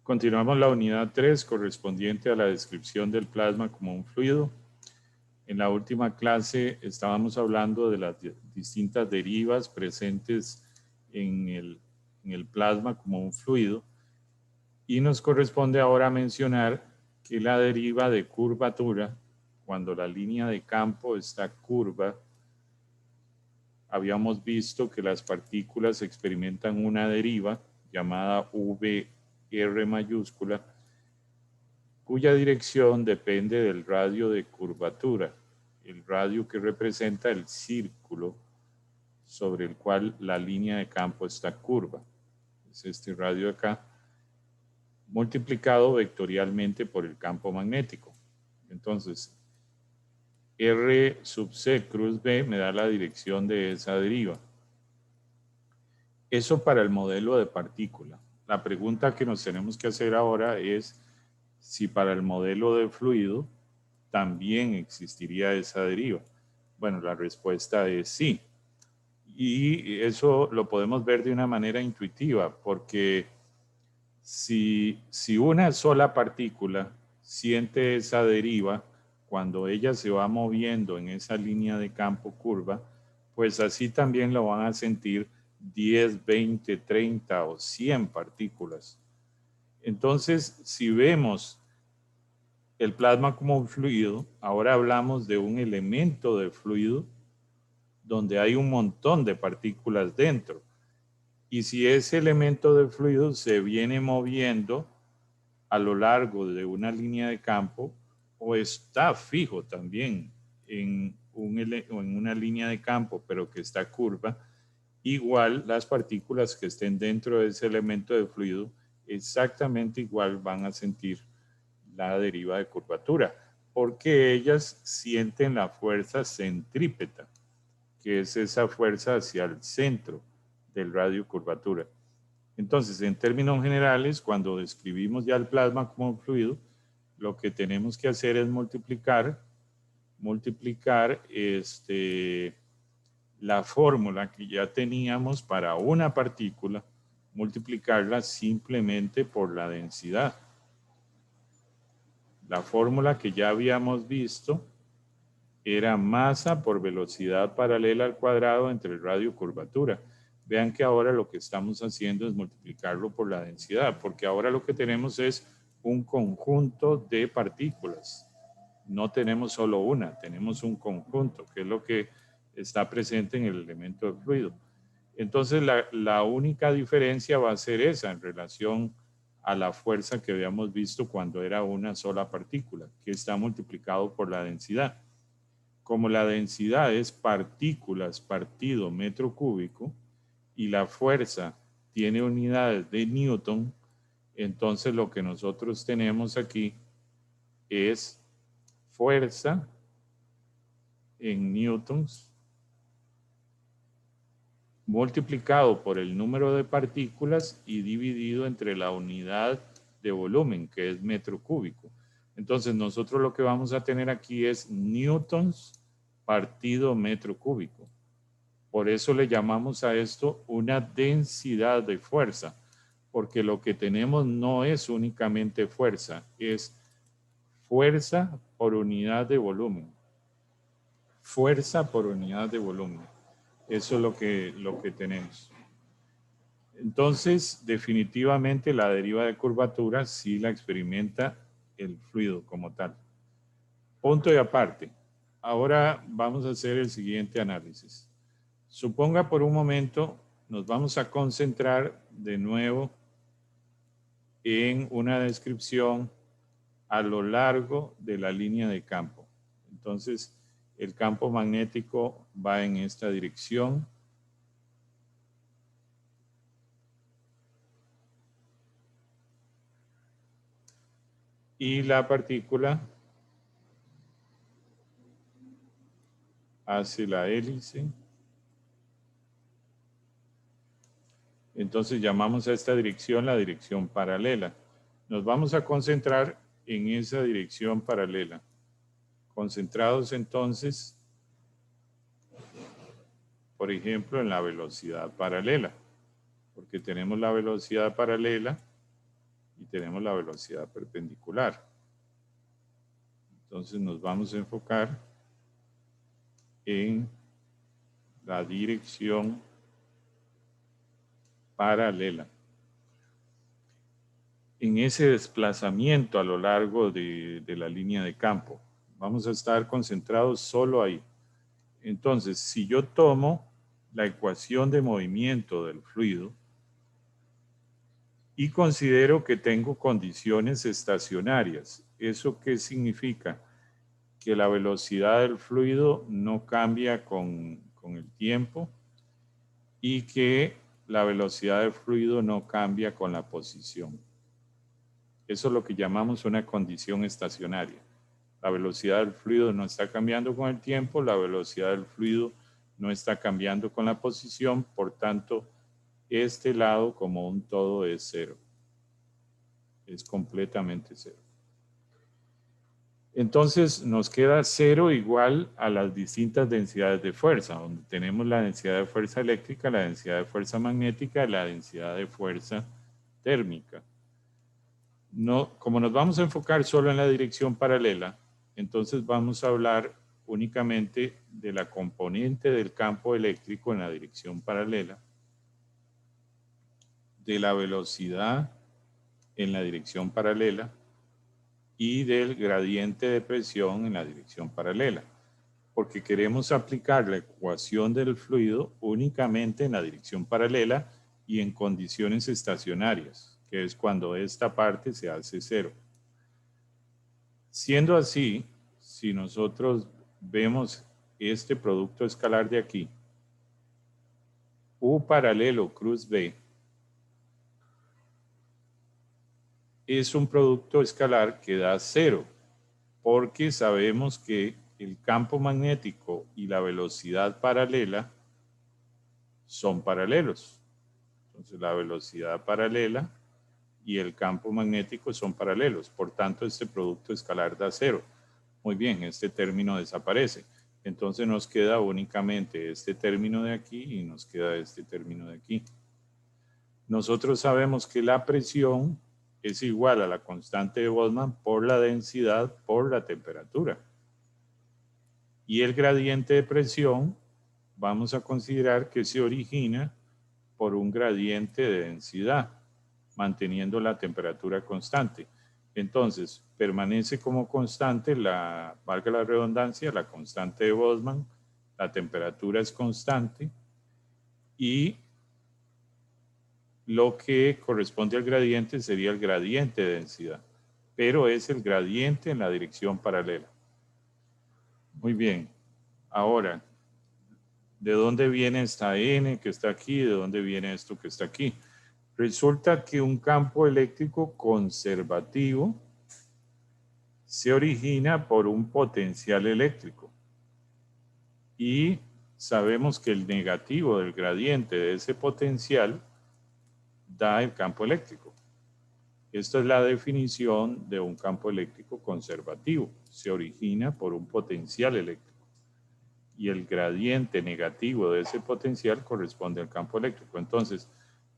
Continuamos la unidad 3 correspondiente a la descripción del plasma como un fluido. En la última clase estábamos hablando de las distintas derivas presentes en el plasma como un fluido y nos corresponde ahora mencionar que la deriva de curvatura, cuando la línea de campo está curva, habíamos visto que las partículas experimentan una deriva llamada VR mayúscula, cuya dirección depende del radio de curvatura, el radio que representa el círculo sobre el cual la línea de campo está curva. Es este radio de acá, multiplicado vectorialmente por el campo magnético. Entonces, R sub C cruz B me da la dirección de esa deriva. Eso para el modelo de partícula. La pregunta que nos tenemos que hacer ahora es si para el modelo de fluido también existiría esa deriva. Bueno, la respuesta es sí. Y eso lo podemos ver de una manera intuitiva, porque si una sola partícula siente esa deriva cuando ella se va moviendo en esa línea de campo curva, pues así también lo van a sentir 10, 20, 30 o 100 partículas. Entonces, si vemos el plasma como un fluido, ahora hablamos de un elemento de fluido donde hay un montón de partículas dentro. Y si ese elemento de fluido se viene moviendo a lo largo de una línea de campo o está fijo también en una línea de campo, pero que está curva, igual las partículas que estén dentro de ese elemento de fluido exactamente igual van a sentir la deriva de curvatura, porque ellas sienten la fuerza centrípeta, que es esa fuerza hacia el centro del radio curvatura. Entonces, en términos generales, cuando describimos ya el plasma como un fluido, lo que tenemos que hacer es multiplicar la fórmula que ya teníamos para una partícula, multiplicarla simplemente por la densidad. La fórmula que ya habíamos visto era masa por velocidad paralela al cuadrado entre el radio curvatura. Vean que ahora lo que estamos haciendo es multiplicarlo por la densidad, porque ahora lo que tenemos es un conjunto de partículas. No tenemos solo una, tenemos un conjunto, que es lo que está presente en el elemento de fluido. Entonces, la única diferencia va a ser esa en relación a la fuerza que habíamos visto cuando era una sola partícula, que está multiplicado por la densidad. Como la densidad es partículas partido metro cúbico y la fuerza tiene unidades de Newton, entonces lo que nosotros tenemos aquí es fuerza en newtons multiplicado por el número de partículas y dividido entre la unidad de volumen, que es metro cúbico. Entonces nosotros lo que vamos a tener aquí es newtons partido metro cúbico. Por eso le llamamos a esto una densidad de fuerza, porque lo que tenemos no es únicamente fuerza, es fuerza por unidad de volumen. Fuerza por unidad de volumen. Eso es lo que tenemos. Entonces, definitivamente la deriva de curvatura sí la experimenta el fluido como tal. Punto y aparte. Ahora vamos a hacer el siguiente análisis. Suponga por un momento, nos vamos a concentrar de nuevo en una descripción a lo largo de la línea de campo. Entonces, el campo magnético va en esta dirección. Y la partícula hace la hélice. Entonces llamamos a esta dirección la dirección paralela. Nos vamos a concentrar en esa dirección paralela. Concentrados entonces, por ejemplo, en la velocidad paralela, porque tenemos la velocidad paralela y tenemos la velocidad perpendicular. Entonces nos vamos a enfocar en la dirección paralela. En ese desplazamiento a lo largo de la línea de campo, vamos a estar concentrados solo ahí. Entonces, si yo tomo la ecuación de movimiento del fluido y considero que tengo condiciones estacionarias, ¿eso qué significa? Que la velocidad del fluido no cambia con el tiempo y que la velocidad del fluido no cambia con la posición. Eso es lo que llamamos una condición estacionaria. La velocidad del fluido no está cambiando con el tiempo, la velocidad del fluido no está cambiando con la posición, por tanto, este lado como un todo es cero. Es completamente cero. Entonces nos queda cero igual a las distintas densidades de fuerza, donde tenemos la densidad de fuerza eléctrica, la densidad de fuerza magnética, la densidad de fuerza térmica. No, como nos vamos a enfocar solo en la dirección paralela, entonces vamos a hablar únicamente de la componente del campo eléctrico en la dirección paralela, de la velocidad en la dirección paralela y del gradiente de presión en la dirección paralela, porque queremos aplicar la ecuación del fluido únicamente en la dirección paralela y en condiciones estacionarias, que es cuando esta parte se hace cero. Siendo así, si nosotros vemos este producto escalar de aquí, U paralelo cruz B, es un producto escalar que da cero, porque sabemos que el campo magnético y la velocidad paralela son paralelos. Entonces la velocidad paralela y el campo magnético son paralelos. Por tanto, este producto escalar da cero. Muy bien, este término desaparece. Entonces nos queda únicamente este término de aquí y nos queda este término de aquí. Nosotros sabemos que la presión es igual a la constante de Boltzmann por la densidad por la temperatura. Y el gradiente de presión vamos a considerar que se origina por un gradiente de densidad, manteniendo la temperatura constante. Entonces, permanece como constante, valga la redundancia, la constante de Boltzmann, la temperatura es constante y lo que corresponde al gradiente sería el gradiente de densidad, pero es el gradiente en la dirección paralela. Muy bien, ahora, ¿de dónde viene esta N que está aquí? ¿De dónde viene esto que está aquí? Resulta que un campo eléctrico conservativo se origina por un potencial eléctrico y sabemos que el negativo del gradiente de ese potencial da el campo eléctrico. Esta es la definición de un campo eléctrico conservativo. Se origina por un potencial eléctrico y el gradiente negativo de ese potencial corresponde al campo eléctrico. Entonces,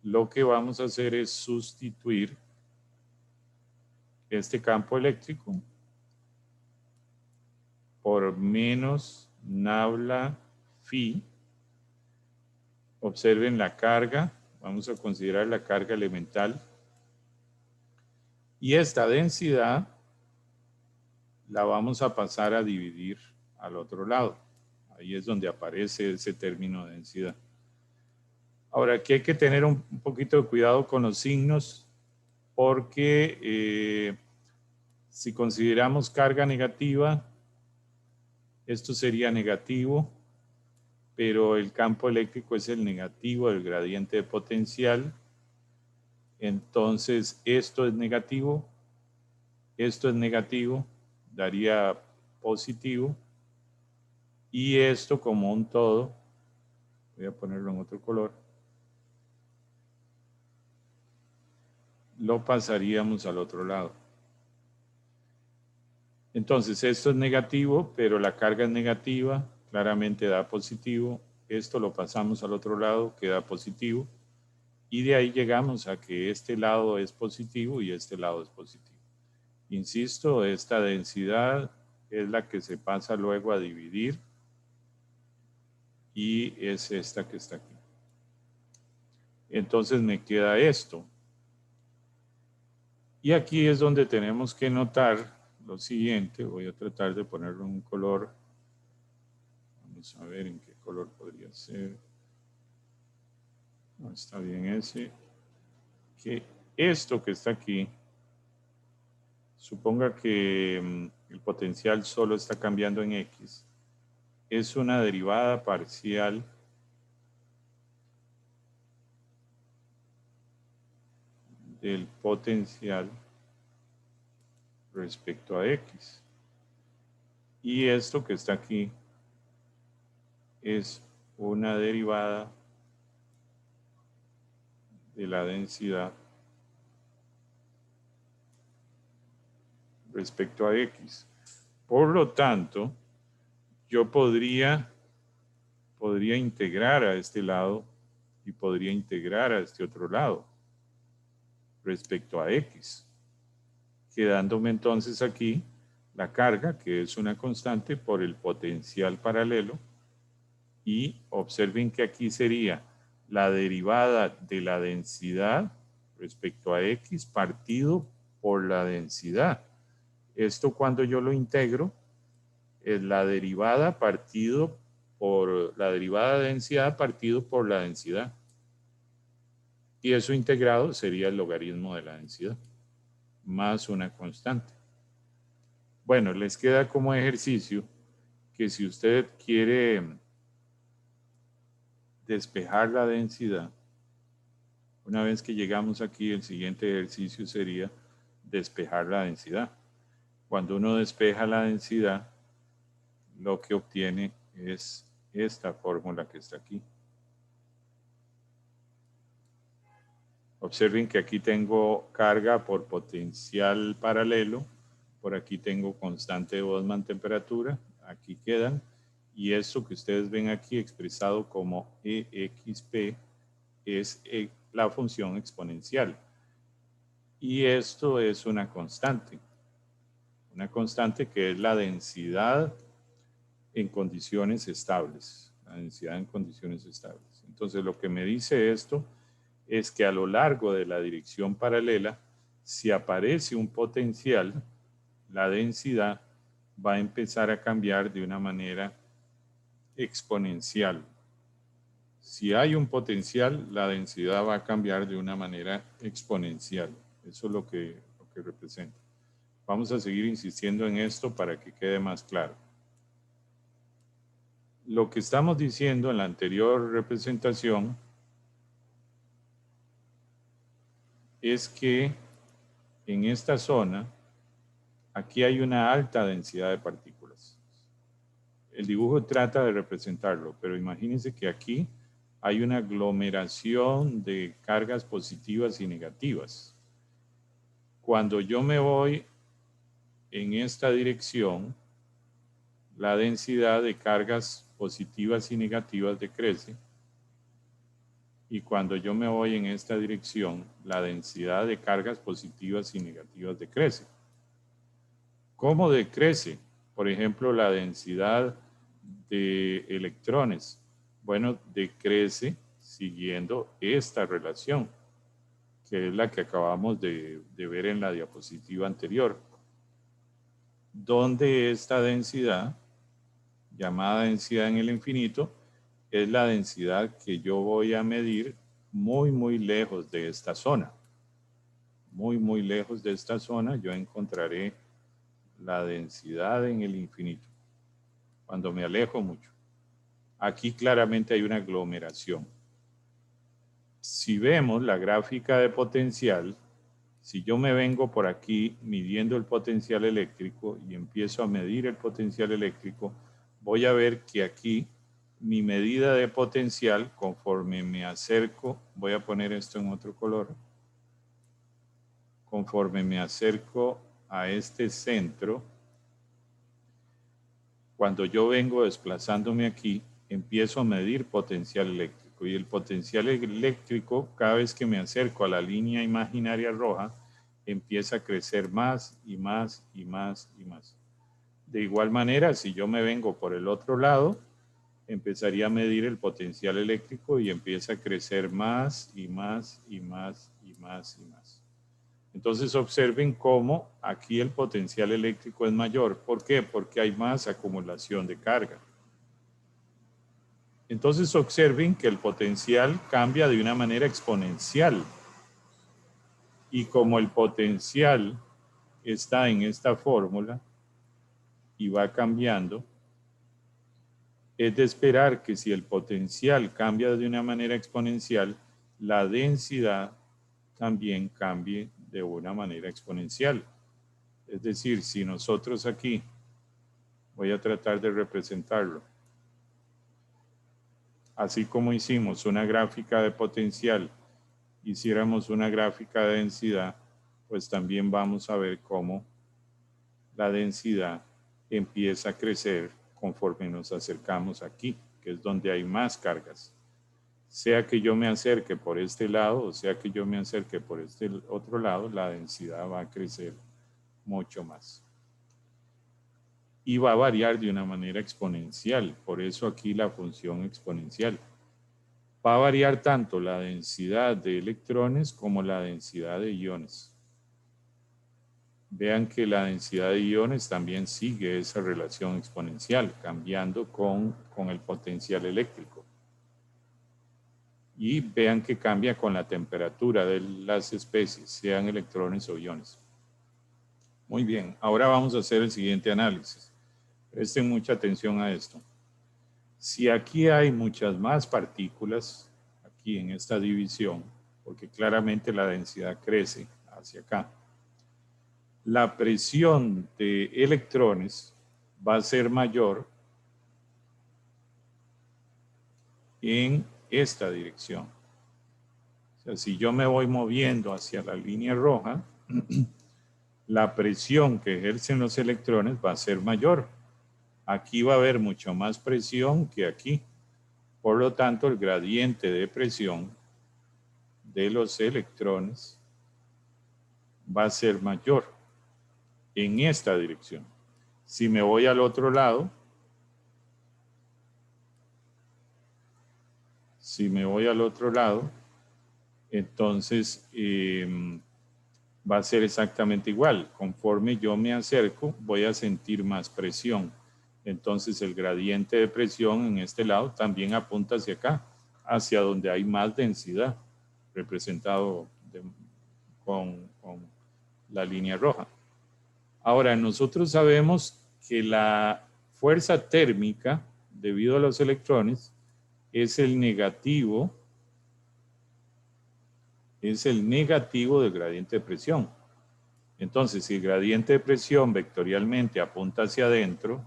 lo que vamos a hacer es sustituir este campo eléctrico por menos nabla phi. Observen la carga, vamos a considerar la carga elemental. Y esta densidad la vamos a pasar a dividir al otro lado. Ahí es donde aparece ese término de densidad. Ahora, aquí hay que tener un poquito de cuidado con los signos porque si consideramos carga negativa, esto sería negativo, pero el campo eléctrico es el negativo del gradiente de potencial. Entonces, esto es negativo, daría positivo, y esto como un todo, voy a ponerlo en otro color, lo pasaríamos al otro lado. Entonces, esto es negativo, pero la carga es negativa, claramente da positivo. Esto lo pasamos al otro lado, queda positivo. Y de ahí llegamos a que este lado es positivo y este lado es positivo. Insisto, esta densidad es la que se pasa luego a dividir y es esta que está aquí. Entonces me queda esto. Y aquí es donde tenemos que notar lo siguiente. Voy a tratar de ponerle un color. Vamos a ver en qué color podría ser. No, está bien ese. Que esto que está aquí, suponga que el potencial solo está cambiando en X. Es una derivada parcial del potencial respecto a X. Y esto que está aquí es una derivada de la densidad respecto a X. Por lo tanto, yo podría integrar a este lado y podría integrar a este otro lado respecto a X, quedándome entonces aquí la carga, que es una constante, por el potencial paralelo, y observen que aquí sería la derivada de la densidad respecto a X partido por la densidad. Esto cuando yo lo integro es la derivada partido por la derivada de densidad partido por la densidad. Y eso integrado sería el logaritmo de la densidad más una constante. Bueno, les queda como ejercicio que si usted quiere despejar la densidad, una vez que llegamos aquí, el siguiente ejercicio sería despejar la densidad. Cuando uno despeja la densidad, lo que obtiene es esta fórmula que está aquí. Observen que aquí tengo carga por potencial paralelo, por aquí tengo constante de Boltzmann temperatura, aquí quedan, y esto que ustedes ven aquí expresado como EXP es la función exponencial. Y esto es una constante que es la densidad en condiciones estables, la densidad en condiciones estables. Entonces lo que me dice esto es que a lo largo de la dirección paralela, si aparece un potencial, la densidad va a empezar a cambiar de una manera exponencial. Si hay un potencial, la densidad va a cambiar de una manera exponencial. Eso es lo que representa. Vamos a seguir insistiendo en esto para que quede más claro. Lo que estamos diciendo en la anterior representación es que en esta zona, aquí hay una alta densidad de partículas. El dibujo trata de representarlo, pero imagínense que aquí hay una aglomeración de cargas positivas y negativas. Cuando yo me voy en esta dirección, la densidad de cargas positivas y negativas decrece. Y cuando yo me voy en esta dirección, la densidad de cargas positivas y negativas decrece. ¿Cómo decrece? Por ejemplo, la densidad de electrones. Bueno, decrece siguiendo esta relación, que es la que acabamos de ver en la diapositiva anterior, donde esta densidad, llamada densidad en el infinito, es la densidad que yo voy a medir muy lejos de esta zona. Muy lejos de esta zona yo encontraré la densidad en el infinito, cuando me alejo mucho. Aquí claramente hay una aglomeración. Si vemos la gráfica de potencial, si yo me vengo por aquí midiendo el potencial eléctrico y empiezo a medir el potencial eléctrico, voy a ver que aquí mi medida de potencial, conforme me acerco, voy a poner esto en otro color, conforme me acerco a este centro, cuando yo vengo desplazándome aquí, empiezo a medir potencial eléctrico. eléctrico, y el potencial eléctrico, cada vez que me acerco a la línea imaginaria roja, empieza a crecer más y más y más y más. De igual manera, si yo me vengo por el otro lado, empezaría a medir el potencial eléctrico y empieza a crecer más y más y más y más y más. Entonces observen cómo aquí el potencial eléctrico es mayor. ¿Por qué? Porque hay más acumulación de carga. Entonces observen que el potencial cambia de una manera exponencial. Y como el potencial está en esta fórmula y va cambiando, es de esperar que si el potencial cambia de una manera exponencial, la densidad también cambie de una manera exponencial. Es decir, si nosotros aquí, voy a tratar de representarlo, así como hicimos una gráfica de potencial, hiciéramos una gráfica de densidad, pues también vamos a ver cómo la densidad empieza a crecer conforme nos acercamos aquí, que es donde hay más cargas. Sea que yo me acerque por este lado o sea que yo me acerque por este otro lado, la densidad va a crecer mucho más. Y va a variar de una manera exponencial, por eso aquí la función exponencial. Va a variar tanto la densidad de electrones como la densidad de iones. Vean que la densidad de iones también sigue esa relación exponencial, cambiando con el potencial eléctrico. Y vean que cambia con la temperatura de las especies, sean electrones o iones. Muy bien, ahora vamos a hacer el siguiente análisis. Presten mucha atención a esto. Si aquí hay muchas más partículas, aquí en esta división, porque claramente la densidad crece hacia acá, la presión de electrones va a ser mayor en esta dirección. O sea, si yo me voy moviendo hacia la línea roja, la presión que ejercen los electrones va a ser mayor. Aquí va a haber mucho más presión que aquí. Por lo tanto, el gradiente de presión de los electrones va a ser mayor en esta dirección. Si me voy al otro lado, entonces va a ser exactamente igual. Conforme yo me acerco, voy a sentir más presión. Entonces el gradiente de presión en este lado también apunta hacia acá, hacia donde hay más densidad, representado con la línea roja. Ahora, nosotros sabemos que la fuerza térmica, debido a los electrones, es el negativo del gradiente de presión. Entonces, si el gradiente de presión vectorialmente apunta hacia adentro,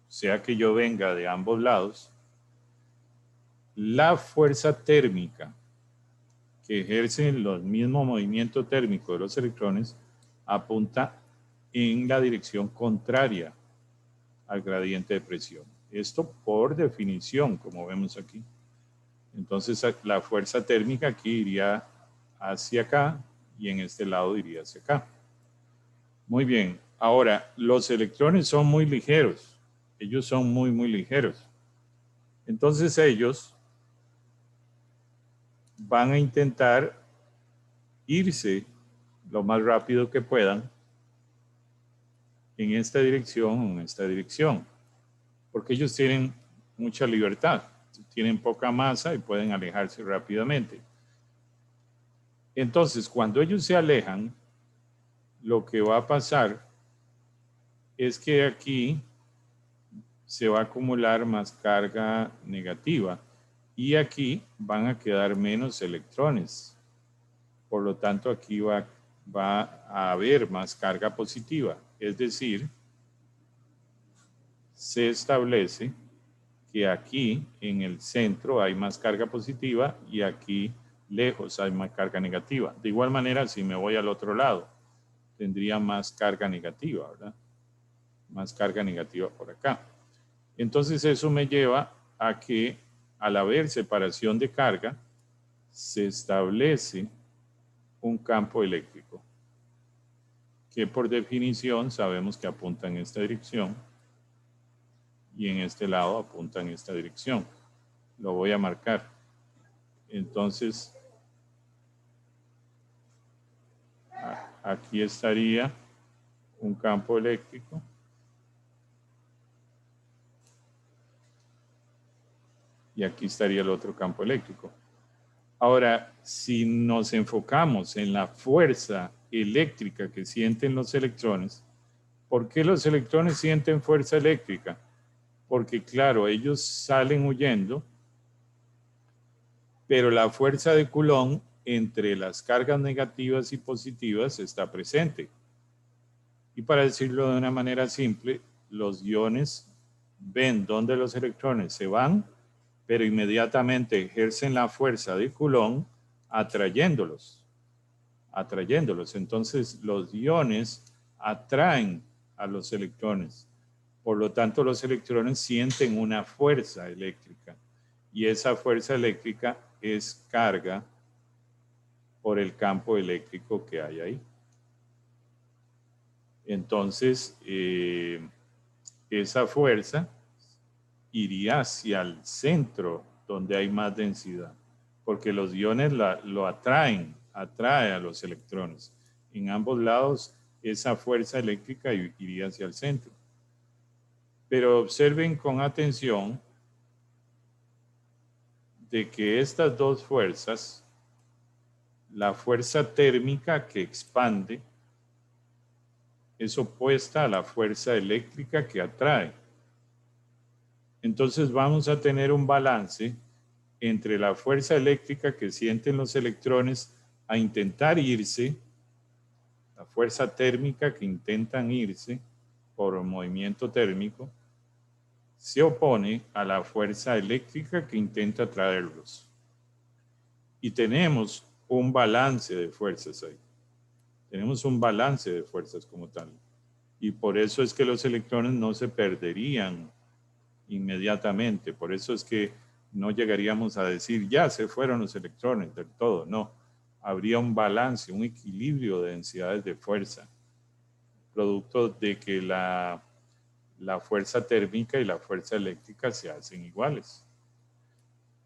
sea que yo venga de ambos lados, la fuerza térmica que ejerce los mismos movimientos térmicos de los electrones apunta en la dirección contraria al gradiente de presión. Esto por definición, como vemos aquí. Entonces, la fuerza térmica aquí iría hacia acá y en este lado iría hacia acá. Muy bien. Ahora, los electrones son muy ligeros. Ellos son muy, muy ligeros. Entonces, ellos van a intentar irse lo más rápido que puedan en esta dirección o en esta dirección, porque ellos tienen mucha libertad, tienen poca masa y pueden alejarse rápidamente. Entonces, cuando ellos se alejan, lo que va a pasar es que aquí se va a acumular más carga negativa y aquí van a quedar menos electrones. Por lo tanto, aquí va a haber más carga positiva. Es decir, se establece que aquí en el centro hay más carga positiva y aquí lejos hay más carga negativa. De igual manera, si me voy al otro lado, tendría más carga negativa, ¿verdad? Más carga negativa por acá. Entonces eso me lleva a que al haber separación de carga, se establece un campo eléctrico, que por definición sabemos que apunta en esta dirección y en este lado apunta en esta dirección. Lo voy a marcar. Entonces, aquí estaría un campo eléctrico. Y aquí estaría el otro campo eléctrico. Ahora, si nos enfocamos en la fuerza eléctrica que sienten los electrones, ¿por qué los electrones sienten fuerza eléctrica? Porque, claro, ellos salen huyendo, pero la fuerza de Coulomb entre las cargas negativas y positivas está presente. Y para decirlo de una manera simple, los iones ven dónde los electrones se van, pero inmediatamente ejercen la fuerza de Coulomb atrayéndolos. Entonces, los iones atraen a los electrones. Por lo tanto, los electrones sienten una fuerza eléctrica. Y esa fuerza eléctrica es carga por el campo eléctrico que hay ahí. Entonces, esa fuerza iría hacia el centro donde hay más densidad, porque los iones lo atrae a los electrones. En ambos lados, esa fuerza eléctrica iría hacia el centro. Pero observen con atención de que estas dos fuerzas, la fuerza térmica que expande, es opuesta a la fuerza eléctrica que atrae. Entonces vamos a tener un balance entre la fuerza eléctrica que sienten los electrones a intentar irse, la fuerza térmica que intentan irse por movimiento térmico, se opone a la fuerza eléctrica que intenta atraerlos. Y tenemos un balance de fuerzas ahí. Tenemos un balance de fuerzas como tal. Y por eso es que los electrones no se perderían inmediatamente. Por eso es que no llegaríamos a decir, ya se fueron los electrones del todo. No, habría un balance, un equilibrio de densidades de fuerza, producto de que la fuerza térmica y la fuerza eléctrica se hacen iguales.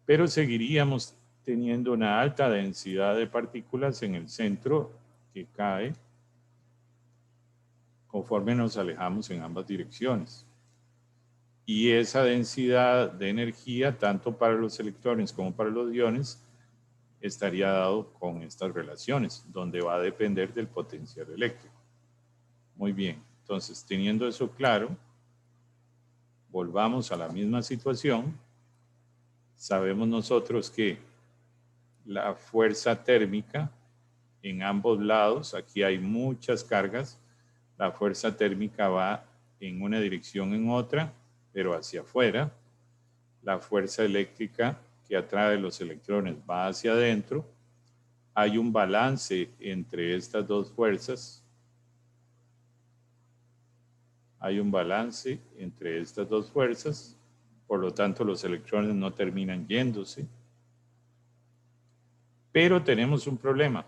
Pero seguiríamos teniendo una alta densidad de partículas en el centro que cae conforme nos alejamos en ambas direcciones. Y esa densidad de energía, tanto para los electrones como para los iones, estaría dado con estas relaciones, donde va a depender del potencial eléctrico. Muy bien, entonces teniendo eso claro, volvamos a la misma situación. Sabemos nosotros que la fuerza térmica en ambos lados, aquí hay muchas cargas, la fuerza térmica va en una dirección en otra, pero hacia afuera. La fuerza eléctrica que atrae los electrones va hacia adentro. Hay un balance entre estas dos fuerzas. Hay un balance entre estas dos fuerzas. Por lo tanto, los electrones no terminan yéndose. Pero tenemos un problema.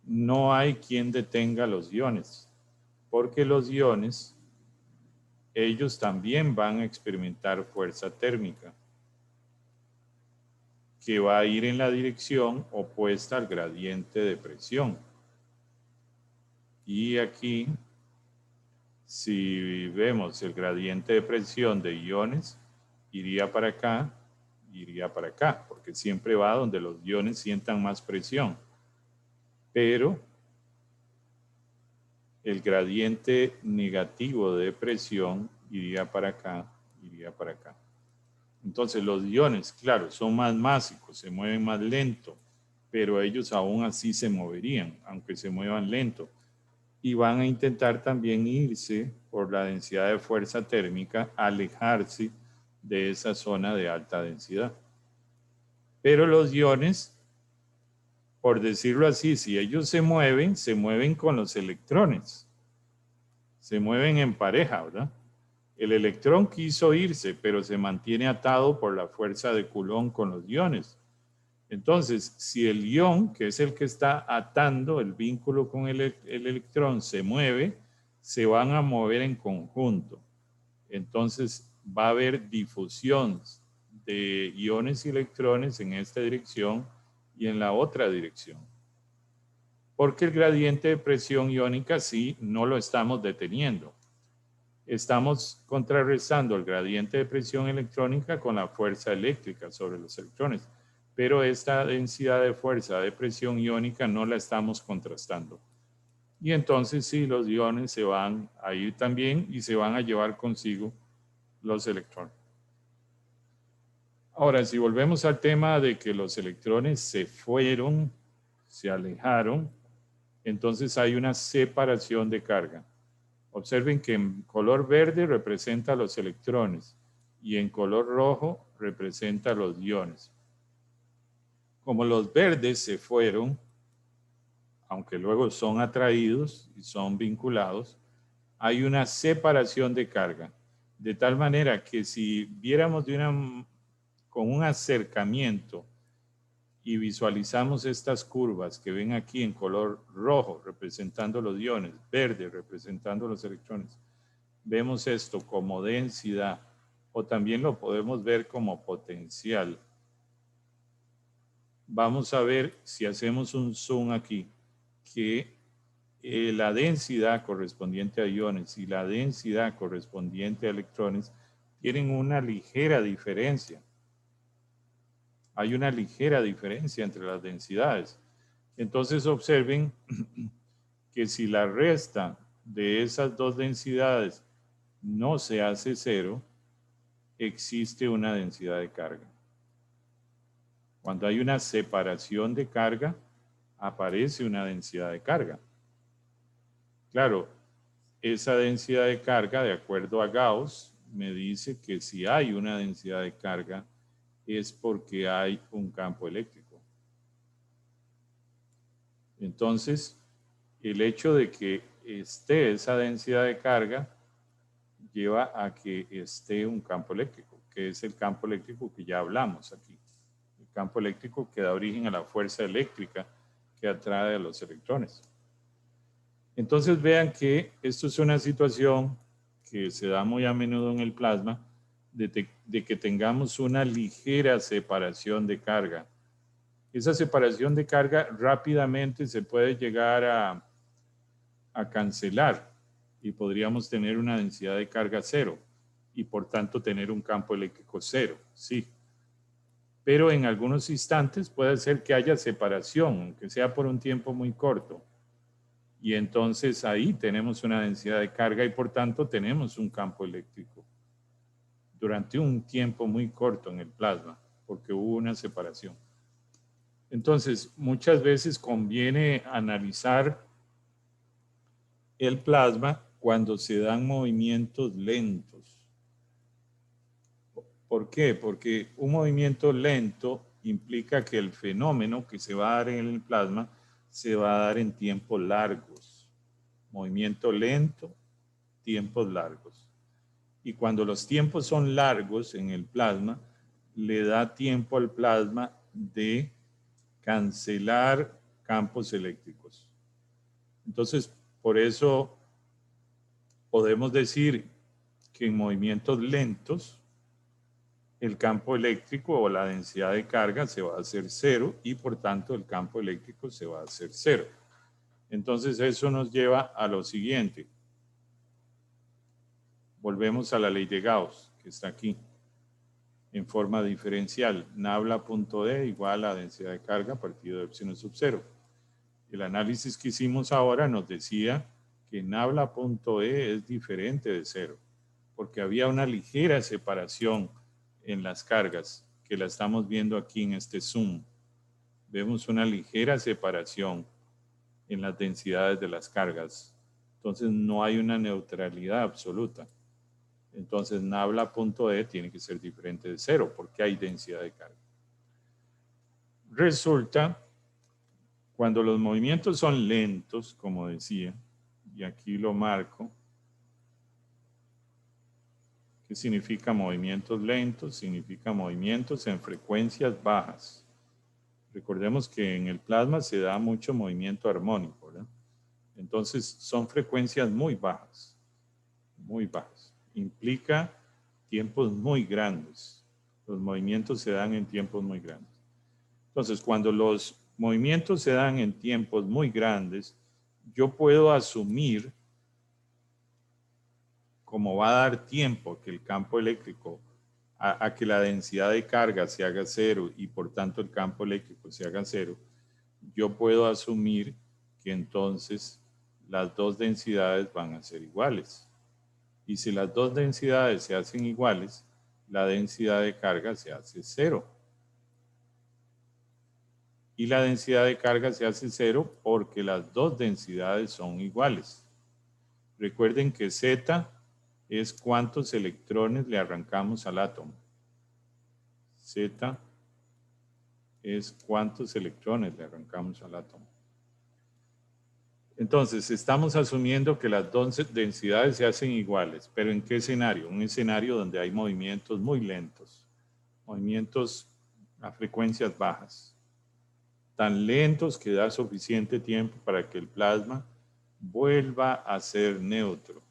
No hay quien detenga los iones, porque los iones, ellos también van a experimentar fuerza térmica, que va a ir en la dirección opuesta al gradiente de presión. Y aquí, si vemos el gradiente de presión de iones, iría para acá, porque siempre va donde los iones sientan más presión. Pero el gradiente negativo de presión iría para acá, iría para acá. Entonces los iones, claro, son más másicos, se mueven más lento, pero ellos aún así se moverían, aunque se muevan lento. Y van a intentar también irse por la densidad de fuerza térmica, alejarse de esa zona de alta densidad. Pero los iones, por decirlo así, si ellos se mueven con los electrones. Se mueven en pareja, ¿verdad? El electrón quiso irse, pero se mantiene atado por la fuerza de Coulomb con los iones. Entonces, si el ion, que es el que está atando el vínculo con el electrón, se mueve, se van a mover en conjunto. Entonces, va a haber difusión de iones y electrones en esta dirección y en la otra dirección. Porque el gradiente de presión iónica sí no lo estamos deteniendo. Estamos contrarrestando el gradiente de presión electrónica con la fuerza eléctrica sobre los electrones. Pero esta densidad de fuerza de presión iónica no la estamos contrastando. Y entonces sí, los iones se van a ir también y se van a llevar consigo los electrones. Ahora, si volvemos al tema de que los electrones se fueron, se alejaron, entonces hay una separación de carga. Observen que en color verde representa los electrones y en color rojo representa los iones. Como los verdes se fueron, aunque luego son atraídos y son vinculados, hay una separación de carga. De tal manera que si viéramos con un acercamiento y visualizamos estas curvas que ven aquí en color rojo representando los iones, verde representando los electrones, vemos esto como densidad o también lo podemos ver como potencial. Vamos a ver si hacemos un zoom aquí que la densidad correspondiente a iones y la densidad correspondiente a electrones tienen una ligera diferencia. Hay una ligera diferencia entre las densidades. Entonces observen que si la resta de esas dos densidades no se hace cero, existe una densidad de carga. Cuando hay una separación de carga, aparece una densidad de carga. Claro, esa densidad de carga, de acuerdo a Gauss, me dice que si hay una densidad de carga es porque hay un campo eléctrico. Entonces, el hecho de que esté esa densidad de carga lleva a que esté un campo eléctrico, que es el campo eléctrico que ya hablamos aquí. El campo eléctrico que da origen a la fuerza eléctrica que atrae a los electrones. Entonces vean que esto es una situación que se da muy a menudo en el plasma, de que tengamos una ligera separación de carga. Esa separación de carga rápidamente se puede llegar a cancelar y podríamos tener una densidad de carga cero y por tanto tener un campo eléctrico cero, sí. Pero en algunos instantes puede ser que haya separación, aunque sea por un tiempo muy corto. Y entonces ahí tenemos una densidad de carga y por tanto tenemos un campo eléctrico durante un tiempo muy corto en el plasma, porque hubo una separación. Entonces, muchas veces conviene analizar el plasma cuando se dan movimientos lentos. ¿Por qué? Porque un movimiento lento implica que el fenómeno que se va a dar en el plasma se va a dar en tiempos largos. Movimiento lento, tiempos largos. Y cuando los tiempos son largos en el plasma, le da tiempo al plasma de cancelar campos eléctricos. Entonces, por eso podemos decir que en movimientos lentos, el campo eléctrico o la densidad de carga se va a hacer cero y por tanto el campo eléctrico se va a hacer cero. Entonces eso nos lleva a lo siguiente. Volvemos a la ley de Gauss, que está aquí, en forma diferencial. Nabla.E igual a densidad de carga partido de epsilon sub 0. El análisis que hicimos ahora nos decía que Nabla.E es diferente de cero, porque había una ligera separación en las cargas, que la estamos viendo aquí en este zoom. Vemos una ligera separación en las densidades de las cargas. Entonces no hay una neutralidad absoluta. Entonces Nabla.E tiene que ser diferente de cero porque hay densidad de carga. Resulta, cuando los movimientos son lentos, como decía, y aquí lo marco, ¿Qué significa movimientos lentos? Significa movimientos en frecuencias bajas. Recordemos que en el plasma se da mucho movimiento armónico, ¿verdad? Entonces son frecuencias muy bajas, muy bajas. Implica tiempos muy grandes. Los movimientos se dan en tiempos muy grandes. Entonces, cuando los movimientos se dan en tiempos muy grandes, yo puedo asumir, como va a dar tiempo que el campo eléctrico, a que la densidad de carga se haga cero y por tanto el campo eléctrico se haga cero, yo puedo asumir que entonces las dos densidades van a ser iguales. Y si las dos densidades se hacen iguales, la densidad de carga se hace cero. Y la densidad de carga se hace cero porque las dos densidades son iguales. Recuerden que Z es cuántos electrones le arrancamos al átomo. Z es cuántos electrones le arrancamos al átomo. Entonces, estamos asumiendo que las dos densidades se hacen iguales, pero ¿en qué escenario? Un escenario donde hay movimientos muy lentos, movimientos a frecuencias bajas, tan lentos que da suficiente tiempo para que el plasma vuelva a ser neutro.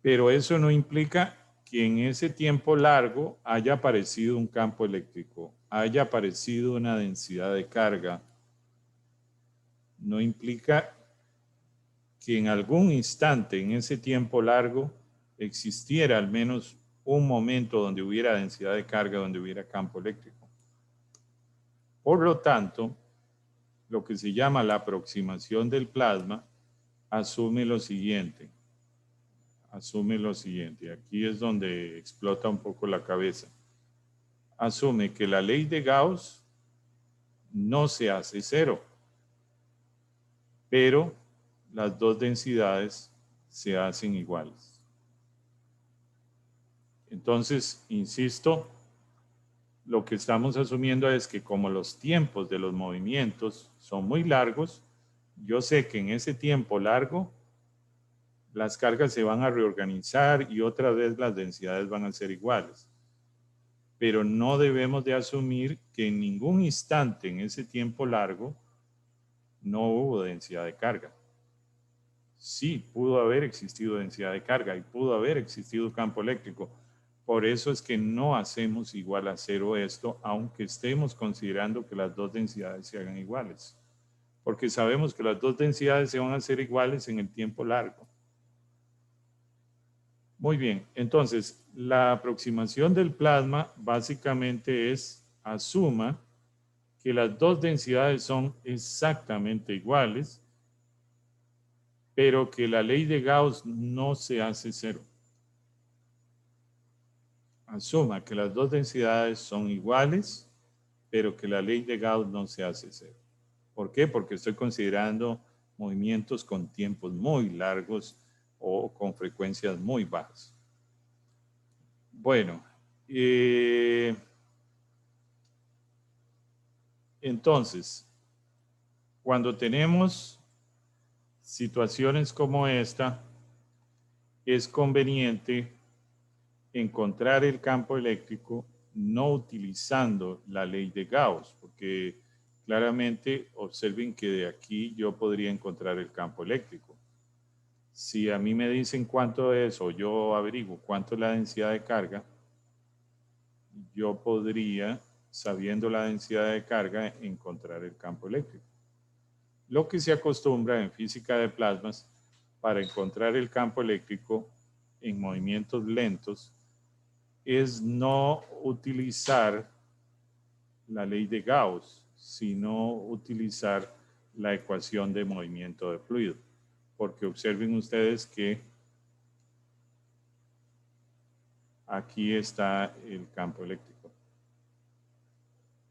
Pero eso no implica que en ese tiempo largo haya aparecido un campo eléctrico, haya aparecido una densidad de carga. No implica que en algún instante en ese tiempo largo existiera al menos un momento donde hubiera densidad de carga, donde hubiera campo eléctrico. Por lo tanto, lo que se llama la aproximación del plasma asume lo siguiente. Aquí es donde explota un poco la cabeza. Asume que la ley de Gauss no se hace cero, pero las dos densidades se hacen iguales. Entonces, insisto, lo que estamos asumiendo es que como los tiempos de los movimientos son muy largos, yo sé que en ese tiempo largo las cargas se van a reorganizar y otra vez las densidades van a ser iguales. Pero no debemos de asumir que en ningún instante en ese tiempo largo no hubo densidad de carga. Sí, pudo haber existido densidad de carga y pudo haber existido campo eléctrico. Por eso es que no hacemos igual a cero esto, aunque estemos considerando que las dos densidades se hagan iguales. Porque sabemos que las dos densidades se van a hacer iguales en el tiempo largo. Muy bien, entonces la aproximación del plasma básicamente es asuma que las dos densidades son exactamente iguales, pero que la ley de Gauss no se hace cero. Asuma que las dos densidades son iguales, pero que la ley de Gauss no se hace cero. ¿Por qué? Porque estoy considerando movimientos con tiempos muy largos o con frecuencias muy bajas. Bueno, entonces, cuando tenemos situaciones como esta, es conveniente encontrar el campo eléctrico no utilizando la ley de Gauss, porque claramente observen que de aquí yo podría encontrar el campo eléctrico. Si a mí me dicen cuánto es o yo averiguo cuánto es la densidad de carga, yo podría, sabiendo la densidad de carga, encontrar el campo eléctrico. Lo que se acostumbra en física de plasmas para encontrar el campo eléctrico en movimientos lentos es no utilizar la ley de Gauss, sino utilizar la ecuación de movimiento de fluido. Porque observen ustedes que aquí está el campo eléctrico.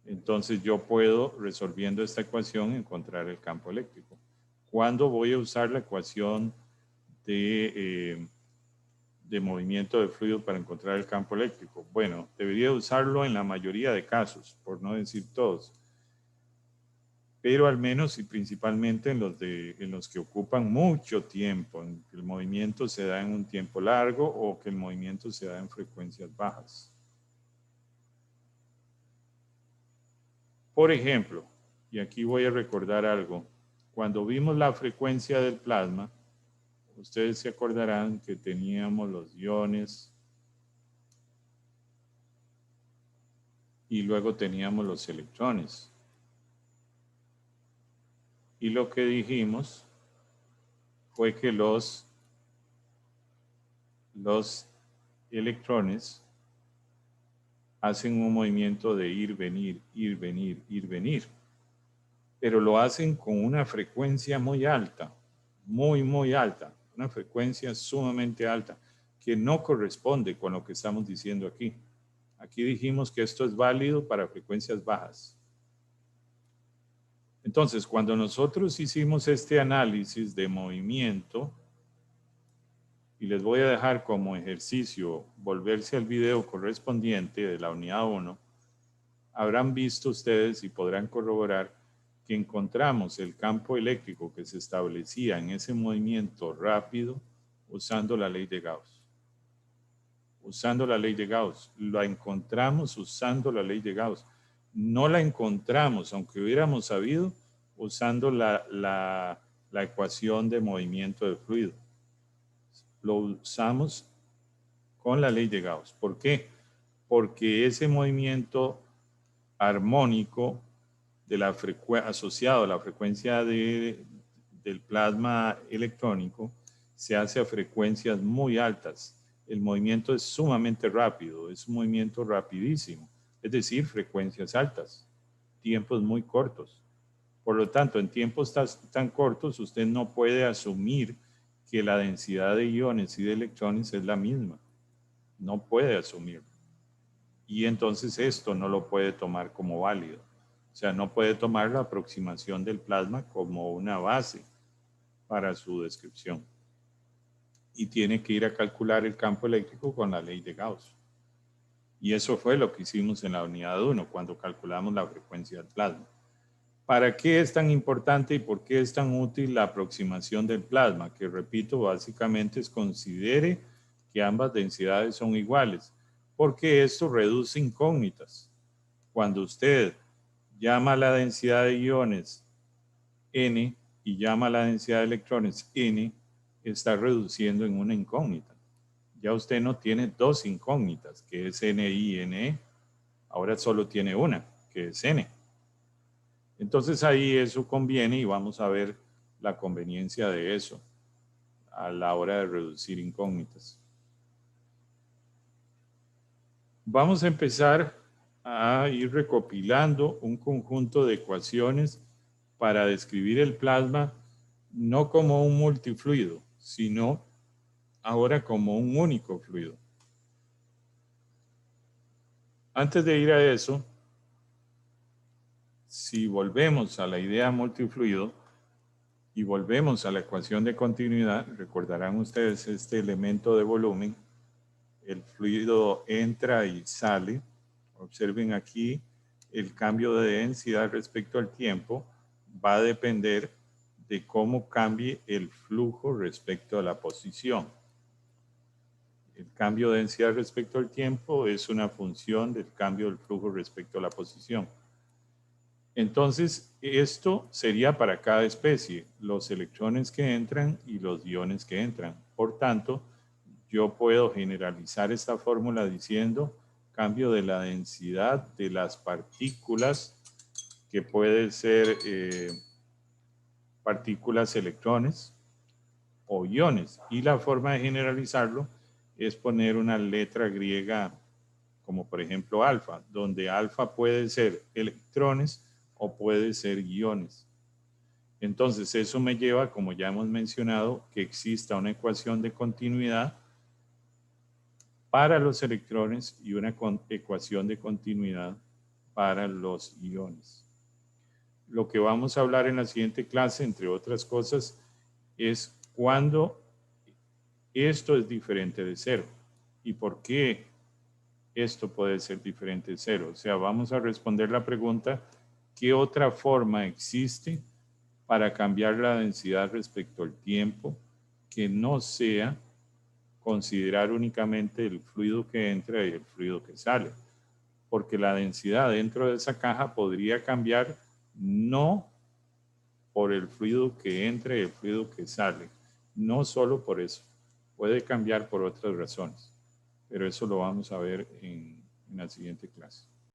Entonces yo puedo, resolviendo esta ecuación, encontrar el campo eléctrico. ¿Cuándo voy a usar la ecuación de movimiento de fluido para encontrar el campo eléctrico? Bueno, debería usarlo en la mayoría de casos, por no decir todos. pero al menos y principalmente en los que ocupan mucho tiempo, en que el movimiento se da en un tiempo largo o que el movimiento se da en frecuencias bajas. Por ejemplo, y aquí voy a recordar algo, cuando vimos la frecuencia del plasma, ustedes se acordarán que teníamos los iones y luego teníamos los electrones. Y lo que dijimos fue que los electrones hacen un movimiento de ir, venir, ir, venir, ir, venir. Pero lo hacen con una frecuencia muy alta, muy alta, una frecuencia sumamente alta, que no corresponde con lo que estamos diciendo aquí. Aquí dijimos que esto es válido para frecuencias bajas. Entonces, cuando nosotros hicimos este análisis de movimiento, y les voy a dejar como ejercicio volverse al video correspondiente de la unidad 1, habrán visto ustedes y podrán corroborar que encontramos el campo eléctrico que se establecía en ese movimiento rápido usando la ley de Gauss. Usando la ley de Gauss. La encontramos usando la ley de Gauss. No la encontramos, aunque hubiéramos sabido, usando la ecuación de movimiento del fluido. Lo usamos con la ley de Gauss. ¿Por qué? Porque ese movimiento armónico de la asociado a la frecuencia del plasma electrónico se hace a frecuencias muy altas. El movimiento es sumamente rápido, es un movimiento rapidísimo, es decir, frecuencias altas, tiempos muy cortos. Por lo tanto, en tiempos tan cortos, usted no puede asumir que la densidad de iones y de electrones es la misma. No puede asumirlo. Y entonces esto no lo puede tomar como válido. O sea, no puede tomar la aproximación del plasma como una base para su descripción. Y tiene que ir a calcular el campo eléctrico con la ley de Gauss. Y eso fue lo que hicimos en la unidad 1 cuando calculamos la frecuencia del plasma. ¿Para qué es tan importante y por qué es tan útil la aproximación del plasma? Que repito, básicamente es considere que ambas densidades son iguales, porque esto reduce incógnitas. Cuando usted llama a la densidad de iones N y llama a la densidad de electrones N, está reduciendo en una incógnita. Ya usted no tiene dos incógnitas, que es N y N, ahora solo tiene una, que es N. Entonces ahí eso conviene y vamos a ver la conveniencia de eso a la hora de reducir incógnitas. Vamos a empezar a ir recopilando un conjunto de ecuaciones para describir el plasma no como un multifluido, sino ahora como un único fluido. Antes de ir a eso, si volvemos a la idea multifluido y volvemos a la ecuación de continuidad, recordarán ustedes este elemento de volumen, el fluido entra y sale. Observen aquí el cambio de densidad respecto al tiempo va a depender de cómo cambie el flujo respecto a la posición. El cambio de densidad respecto al tiempo es una función del cambio del flujo respecto a la posición. Entonces, esto sería para cada especie, los electrones que entran y los iones que entran. Por tanto, yo puedo generalizar esta fórmula diciendo cambio de la densidad de las partículas, que puede ser partículas electrones o iones. Y la forma de generalizarlo es poner una letra griega como por ejemplo alfa, donde alfa puede ser electrones o puede ser iones. Entonces eso me lleva, como ya hemos mencionado, que exista una ecuación de continuidad para los electrones y una ecuación de continuidad para los iones. Lo que vamos a hablar en la siguiente clase, entre otras cosas, es cuándo esto es diferente de cero y por qué esto puede ser diferente de cero. O sea, vamos a responder la pregunta ¿qué otra forma existe para cambiar la densidad respecto al tiempo que no sea considerar únicamente el fluido que entra y el fluido que sale? Porque la densidad dentro de esa caja podría cambiar no por el fluido que entra y el fluido que sale, no solo por eso, puede cambiar por otras razones, pero eso lo vamos a ver en la siguiente clase.